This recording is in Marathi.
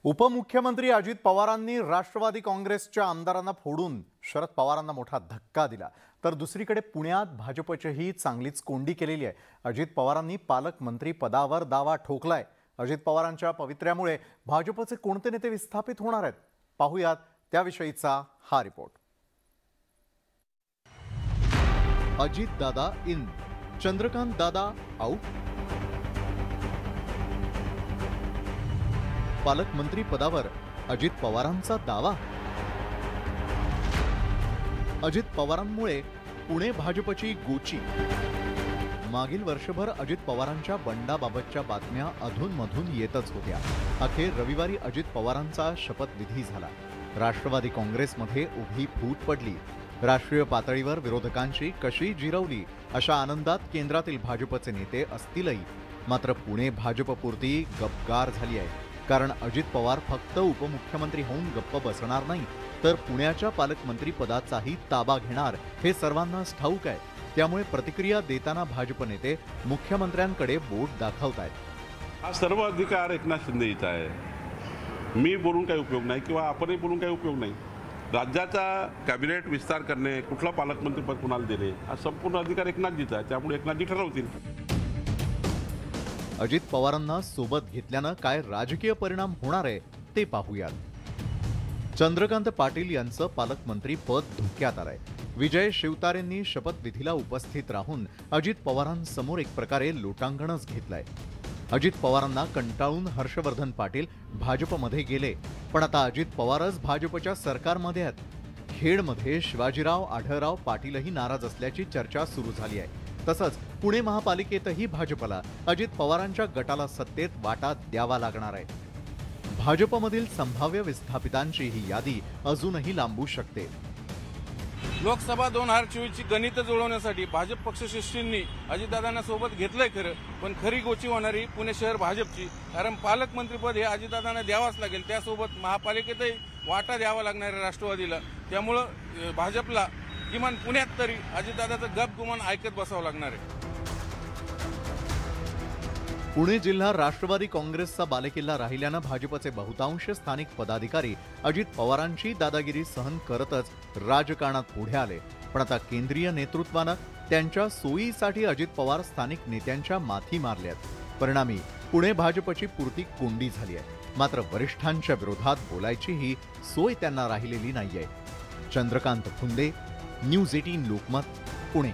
उपमुख्यमंत्री अजित पवारांनी राष्ट्रवादी काँग्रेसच्या आमदारांना फोडून शरद पवारांना मोठा धक्का दिला। तर दुसरीकडे पुण्यात भाजपचेही चांगलीच कोंडी केलेली आहे। अजित पवारांनी पालकमंत्री पदावर दावा ठोकलाय। अजित पवारांच्या पवित्र्यामुळे भाजपचे कोणते नेते विस्थापित होणार आहेत, पाहूयात त्याविषयीचा हा report. Ajit Dada in, Chandrakant Dada out. पालकमंत्री पदावर अजित पवारांचा दावा। अजित पवारांमुळे पुणे भाजपची गोची। मागील वर्षभर अजित पवारांच्या बंडाबाबतच्या बातम्या अधूनमधून येतच होत्या। अखेर रविवारी अजित पवारांचा शपथविधी झाला। राष्ट्रवादी काँग्रेसमध्ये उभी फूट पडली। राष्ट्रीय पातळीवर विरोधकांची कशी जिरवली अशा आनंदात केंद्रातील भाजपचे नेते असतीलही, मात्र पुणे भाजपपुरती गपगार झाली आहे। कारण अजित पवार फक्त उपमुख्यमंत्री होऊन गप्प बसणार नाही, तर पुण्याच्या पालकमंत्री पदाचाही ताबा घेणार हे सर्वांनाच ठाऊक आहे। त्यामुळे प्रतिक्रिया देताना भाजप नेते मुख्यमंत्र्यांकडे बोट दाखवतायत। हा सर्व अधिकार एकनाथ शिंदे यांचा आहे। मी बोलून काही उपयोग नाही किंवा आपणही बोलून काही उपयोग नाही। राज्याचा कॅबिनेट विस्तार करणे, कुठला पालकमंत्रीपद कुणाला देणे, हा संपूर्ण अधिकार एकनाथजीचा आहे। त्यामुळे एकनाथजी ठरवतील। अजित पवारांना सोबत घेतल्यानं काय राजकीय परिणाम होणार आहे ते पाहूयात। चंद्रकांत पाटील यांचं पालकमंत्री पद धोक्यात आलंय। विजय शिवतारेंनी शपथविधीला उपस्थित राहून अजित पवारांसमोर एक प्रकारे लोटांगणच घेतलंय। अजित पवारांना कंटाळून हर्षवर्धन पाटील भाजपमध्ये गेले, पण आता अजित पवारच भाजपच्या सरकारमध्ये आहेत। खेडमध्ये शिवाजीराव आढळराव पाटीलही नाराज असल्याची चर्चा सुरू झाली आहे। तसंच पुणे महापालिकेतही भाजपला अजित पवारांच्या गटाला सत्तेत वाटा द्यावा लागणार आहे। भाजपमधील संभाव्य विस्थापितांची ही यादी अजूनही लांबू शकते। लोकसभा 2024 ची गणित जुळवण्यासाठी भाजप पक्षश्रेष्ठींनी अजितदादांना सोबत घेतलंय खरं, पण खरी गोची होणारी पुणे शहर भाजपची। कारण पालकमंत्रीपद हे अजितदादांना द्यावाच लागेल, त्यासोबत महापालिकेतही वाटा द्यावा लागणार आहे राष्ट्रवादीला। त्यामुळे भाजपला किमान पुण्यात तरी अजितदादाचं गपगुमान ऐकत बसावं लागणार आहे। पुणे जिल्हा राष्ट्रवादी काँग्रेसचा बालेकिल्ला राहिल्यानं भाजपचे बहुतांश स्थानिक पदाधिकारी अजित पवारांची दादागिरी सहन करतच राजकारणात पुढे आले। पण आता केंद्रीय नेतृत्वानं त्यांच्या सोयीसाठी अजित पवार स्थानिक नेत्यांच्या माथी मारल्यात। परिणामी पुणे भाजपची पुरती कोंडी झाली आहे। मात्र वरिष्ठांच्या विरोधात बोलायचीही सोय त्यांना राहिलेली नाहीये। चंद्रकांत फुंदे, न्यूज 18 लोकमत, पुणे।